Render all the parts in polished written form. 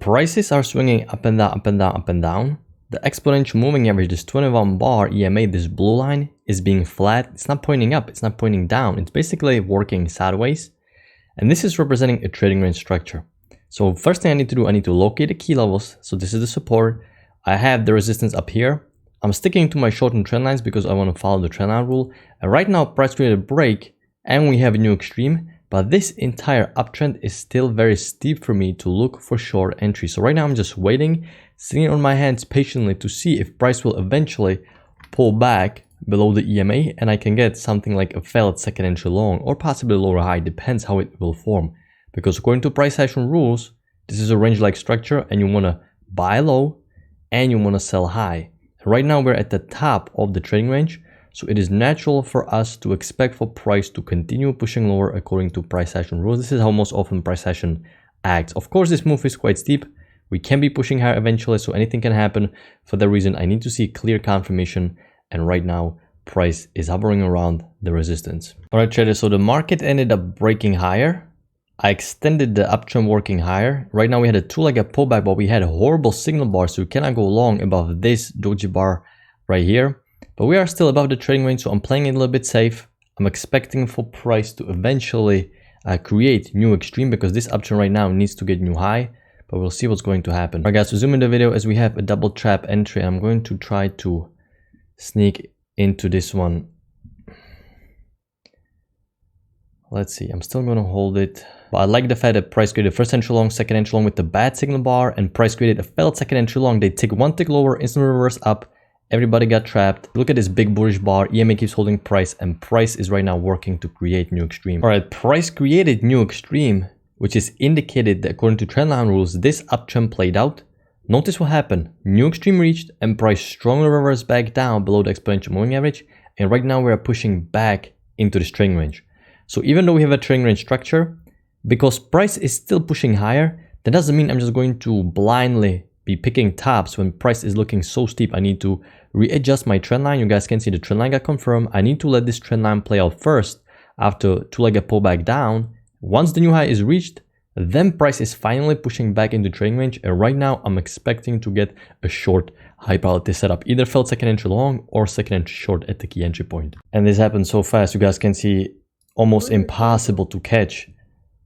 prices are swinging up and down, up and down, up and down. The exponential moving average, this 21 bar EMA, this blue line, is being flat. It's not pointing up, it's not pointing down. It's basically working sideways. And this is representing a trading range structure. So first thing I need to do, I need to locate the key levels. So this is the support. I have the resistance up here. I'm sticking to my shortened trend lines because I want to follow the trend line rule. And right now, price created a break and we have a new extreme. But this entire uptrend is still very steep for me to look for short entry. So right now I'm just waiting, sitting on my hands patiently to see if price will eventually pull back below the EMA and I can get something like a failed second entry long or possibly lower high, depends how it will form. Because according to price action rules, this is a range-like structure and you want to buy low and you want to sell high. Right now we're at the top of the trading range. So it is natural for us to expect for price to continue pushing lower according to price action rules. This is how most often price action acts. Of course, this move is quite steep. We can be pushing higher eventually, so anything can happen. For that reason, I need to see clear confirmation. And right now, price is hovering around the resistance. All right, traders, so the market ended up breaking higher. I extended the uptrend working higher. Right now, we had a two-legged pullback, but we had a horrible signal bar, so we cannot go long above this doji bar right here. But we are still above the trading range, so I'm playing it a little bit safe. I'm expecting for price to eventually create new extreme because this uptrend right now needs to get new high, but we'll see what's going to happen. All right, guys, so zoom in the video as we have a double trap entry. I'm going to try to sneak into this one. Let's see, I'm still going to hold it. But I like the fact that price created first entry long, second entry long with the bad signal bar, and price created a failed second entry long. They tick one tick lower, instant reverse up. Everybody got trapped. Look at this big bullish bar. EMA keeps holding price and price is right now working to create new extreme. All right, price created new extreme, which is indicated that according to trendline rules, this uptrend played out. Notice what happened. New extreme reached and price strongly reversed back down below the exponential moving average. And right now we are pushing back into this trading range. So even though we have a trading range structure, because price is still pushing higher, that doesn't mean I'm just going to blindly be picking tops when price is looking so steep. I need to readjust my trend line. You guys can see the trend line got confirmed. I need to let this trend line play out first after two-legged pullback down. Once the new high is reached, then price is finally pushing back into trading range. And right now I'm expecting to get a short high probability setup, either failed second entry long or second entry short at the key entry point. And this happened so fast, you guys can see almost impossible to catch.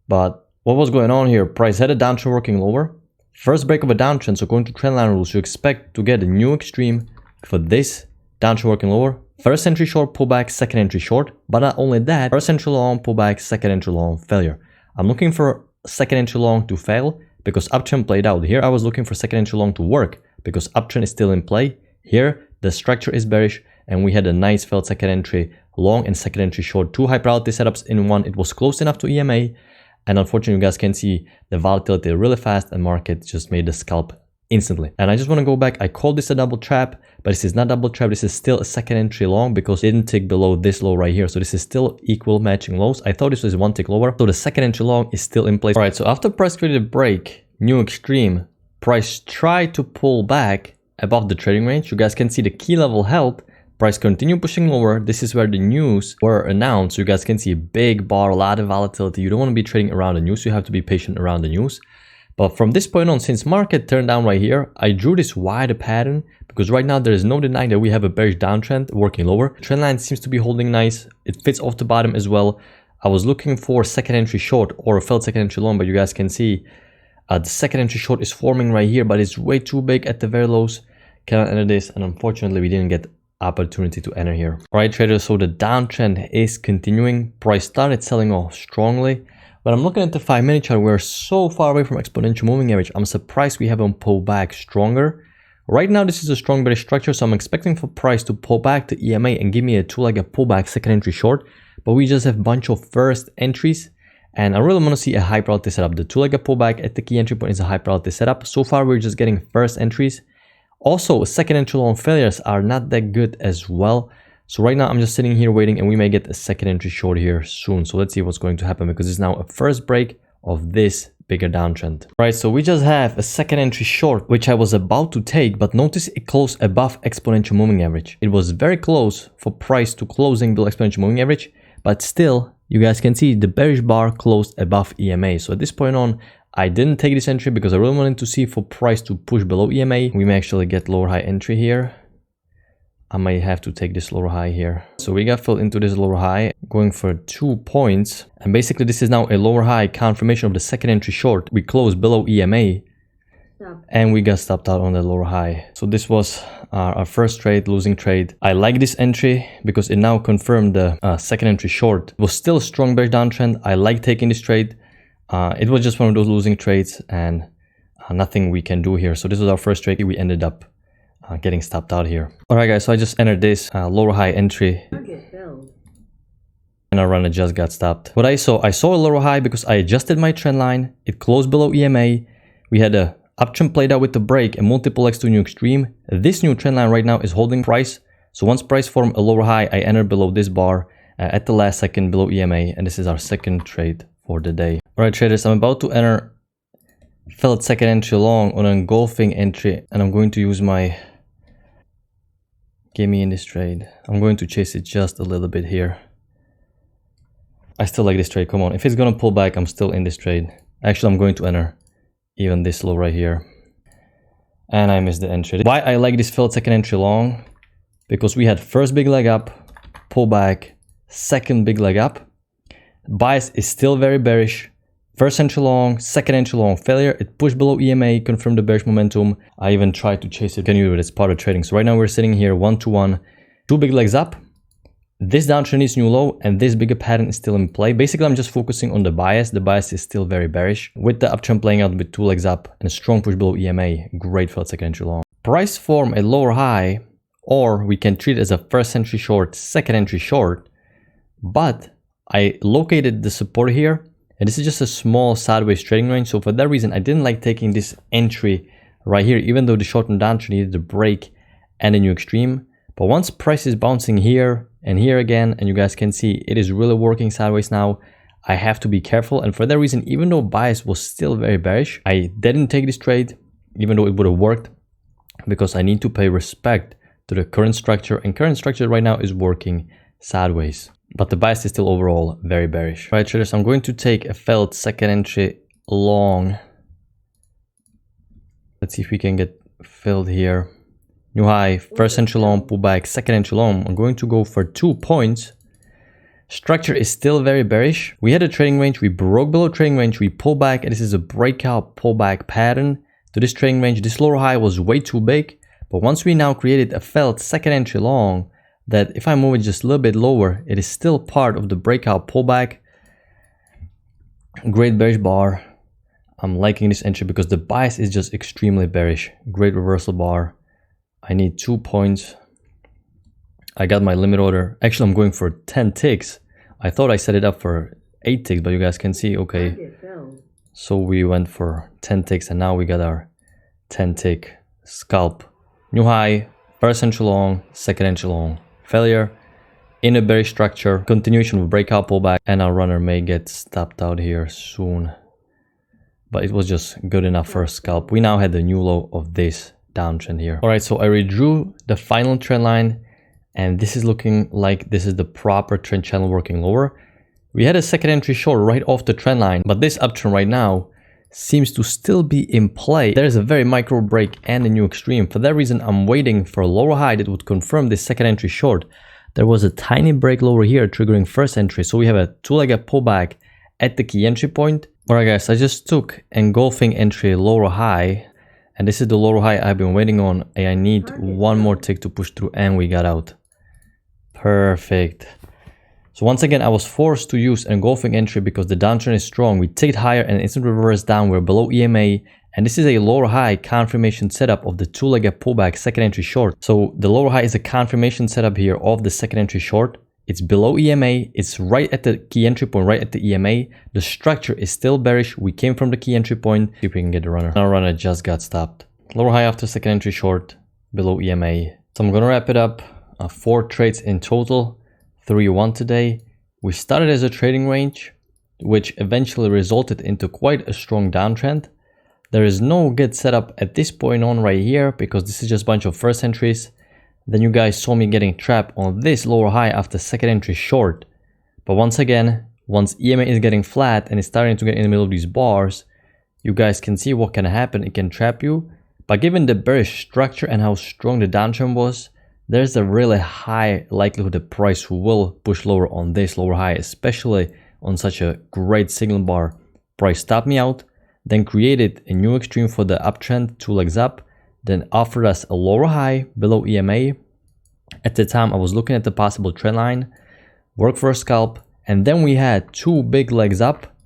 But what was going on here? Price had a downtrend working lower. First break of a downtrend, so according to trendline rules, you expect to get a new extreme for this downtrend working lower. First entry short pullback, second entry short, but not only that, first entry long pullback, second entry long failure. I'm looking for second entry long to fail because uptrend played out. Here I was looking for second entry long to work because uptrend is still in play. Here the structure is bearish and we had a nice failed second entry long and second entry short, two high probability setups in one. It was close enough to EMA. And unfortunately, you guys can see the volatility really fast and market just made the scalp instantly. And I just want to go back. I called this a double trap, but this is not double trap. This is still a second entry long because it didn't tick below this low right here. So this is still equal matching lows. I thought this was one tick lower. So the second entry long is still in place. All right, so after price created a break, new extreme, price tried to pull back above the trading range. You guys can see the key level held. Price continue pushing lower. This is where the news were announced. So you guys can see a big bar, a lot of volatility. You don't want to be trading around the news. You have to be patient around the news. But from this point on, since market turned down right here, I drew this wider pattern because right now there is no denying that we have a bearish downtrend working lower. Trend line seems to be holding nice. It fits off the bottom as well. I was looking for second entry short or a failed second entry long, but you guys can see the second entry short is forming right here, but it's way too big at the very lows. Cannot enter this, and unfortunately we didn't get opportunity to enter here. All right, traders, so the downtrend is continuing. Price started selling off strongly, but I'm looking at the 5-minute chart. We're so far away from exponential moving average. I'm surprised we haven't pulled back stronger. Right now, this is a strong bearish structure, so I'm expecting for price to pull back to EMA and give me a two-legged pullback second entry short, but we just have a bunch of first entries, and I really want to see a high probability setup. The two-legged pullback at the key entry point is a high probability setup. So far, we're just getting first entries. Also, second entry long failures are not that good as well. So right now I'm just sitting here waiting and we may get a second entry short here soon. So let's see what's going to happen because it's now a first break of this bigger downtrend. Right, so we just have a second entry short, which I was about to take, but notice it closed above exponential moving average. It was very close for price to closing below exponential moving average, but still, you guys can see the bearish bar closed above EMA. So at this point on, I didn't take this entry because I really wanted to see for price to push below EMA. We may actually get lower high entry here. I may have to take this lower high here. So we got filled into this lower high, going for 2 points. And basically this is now a lower high confirmation of the second entry short. We closed below EMA and we got stopped out on the lower high. So this was our first trade, losing trade. I like this entry because it now confirmed the second entry short. It was still a strong bearish downtrend. I like taking this trade. It was just one of those losing trades and nothing we can do here. So this was our first trade. We ended up getting stopped out here. All right, guys, so I just entered this lower high entry and our runner just got stopped. What I saw a lower high because I adjusted my trend line. It closed below EMA. We had a uptrend played out with the break and multiple X to new extreme. This new trend line right now is holding price. So once price formed a lower high, I entered below this bar at the last second below EMA, and this is our second trade for the day. All right, traders, I'm about to enter filled second entry long on an engulfing entry, and I'm going to use my gimme in this trade. I'm going to chase it just a little bit here. I still like this trade. Come on, if it's gonna pull back, I'm still in this trade. Actually, I'm going to enter even this low right here, and I missed the entry. Why I like this filled second entry long? Because we had first big leg up, pull back, second big leg up. Bias is still very bearish. First entry long, second entry long, failure. It pushed below EMA, confirmed the bearish momentum. I even tried to chase it. Can you do it as part of trading? So right now we're sitting here 1-to-1, 2 big legs up. This downtrend is new low, and this bigger pattern is still in play. Basically, I'm just focusing on the bias. The bias is still very bearish, with the uptrend playing out with 2 legs up and a strong push below EMA. Great for second entry long. Price form a lower high, or we can treat it as a first entry short, second entry short. But I located the support here, and this is just a small sideways trading range. So for that reason, I didn't like taking this entry right here, even though the short and downtrend needed a break and a new extreme. But once price is bouncing here and here again, and you guys can see it is really working sideways now, I have to be careful. And for that reason, even though bias was still very bearish, I didn't take this trade, even though it would have worked, because I need to pay respect to the current structure, and current structure right now is working sideways. But the bias is still overall very bearish. All right, traders, I'm going to take a failed second entry long. Let's see if we can get filled here. New high, first entry long, pullback, second entry long. I'm going to go for 2 points. Structure is still very bearish. We had a trading range, we broke below trading range, we pull back, and this is a breakout pullback pattern to this trading range. This lower high was way too big, but once we now created a failed second entry long, that if I move it just a little bit lower, it is still part of the breakout pullback. Great bearish bar. I'm liking this entry because the bias is just extremely bearish. Great reversal bar. I need 2 points. I got my limit order. Actually, I'm going for 10 ticks. I thought I set it up for 8 ticks, but you guys can see, okay. So we went for 10 ticks, and now we got our 10 tick scalp. New high, first entry long, second entry long. Failure in a bearish structure, continuation of breakout pullback, and our runner may get stopped out here soon. But it was just good enough for a scalp. We now had the new low of this downtrend here. All right, so I redrew the final trend line, and this is looking like this is the proper trend channel working lower. We had a second entry short right off the trend line, but this uptrend right now seems to still be in play. There's a very micro break and a new extreme. For that reason, I'm waiting for a lower high that would confirm this second entry short. There was a tiny break lower here triggering first entry, so we have a 2-legged pullback at the key entry point. All right, guys, I just took engulfing entry lower high, and this is the lower high I've been waiting on. And I need one more tick to push through, and we got out. Perfect. So once again, I was forced to use engulfing entry because the downtrend is strong. We ticked higher and instant reverse down. We're below EMA, and this is a lower high confirmation setup of the 2-legged pullback second entry short. So the lower high is a confirmation setup here of the second entry short. It's below EMA. It's right at the key entry point, right at the EMA. The structure is still bearish. We came from the key entry point. See if we can get the runner. Our runner just got stopped. Lower high after second entry short, below EMA. So I'm gonna wrap it up. 4 trades in total. 3-1 today. We started as a trading range, which eventually resulted into quite a strong downtrend. There is no good setup at this point on right here because this is just a bunch of first entries. Then you guys saw me getting trapped on this lower high after second entry short. But once again, once EMA is getting flat and it's starting to get in the middle of these bars, you guys can see what can happen. It can trap you. But given the bearish structure and how strong the downtrend was, there's a really high likelihood the price will push lower on this lower high, especially on such a great signal bar. Price stopped me out, then created a new extreme for the uptrend, 2 legs up, then offered us a lower high below EMA. At the time, I was looking at the possible trend line, work for a scalp, and then we had 2 big legs up.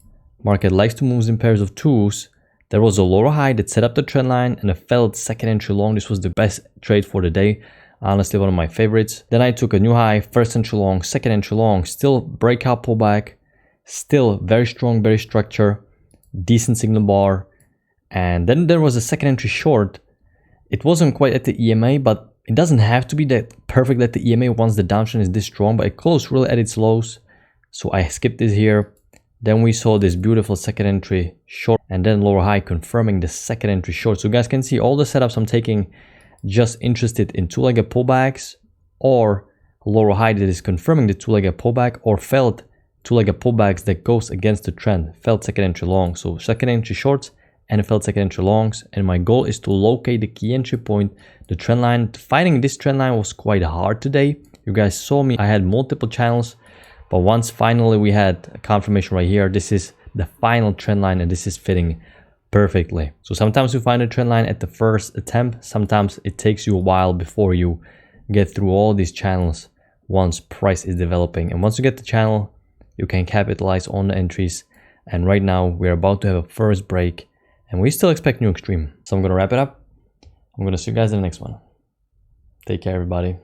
Market likes to move in pairs of 2s. There was a lower high that set up the trend line and a failed second entry long. This was the best trade for the day. Honestly, one of my favorites. Then I took a new high, first entry long, second entry long, still breakout pullback, still very strong, very structure, decent signal bar. And then there was a second entry short. It wasn't quite at the EMA, but it doesn't have to be that perfect at the EMA once the downtrend is this strong, but it closed really at its lows. So I skipped it here. Then we saw this beautiful second entry short and then lower high confirming the second entry short. So you guys can see all the setups I'm taking, just interested in 2-legged pullbacks or lower high that is confirming the 2-legged pullback, or failed 2-legged pullbacks that goes against the trend, failed second entry long. So second entry shorts and failed second entry longs. And my goal is to locate the key entry point, the trend line. Finding this trend line was quite hard today. You guys saw me, I had multiple channels. But once finally we had a confirmation right here, this is the final trend line and this is fitting perfectly. So sometimes you find a trend line at the first attempt. Sometimes it takes you a while before you get through all these channels once price is developing. And once you get the channel, you can capitalize on the entries. And right now we're about to have a first break and we still expect new extreme. So I'm going to wrap it up. I'm going to see you guys in the next one. Take care, everybody.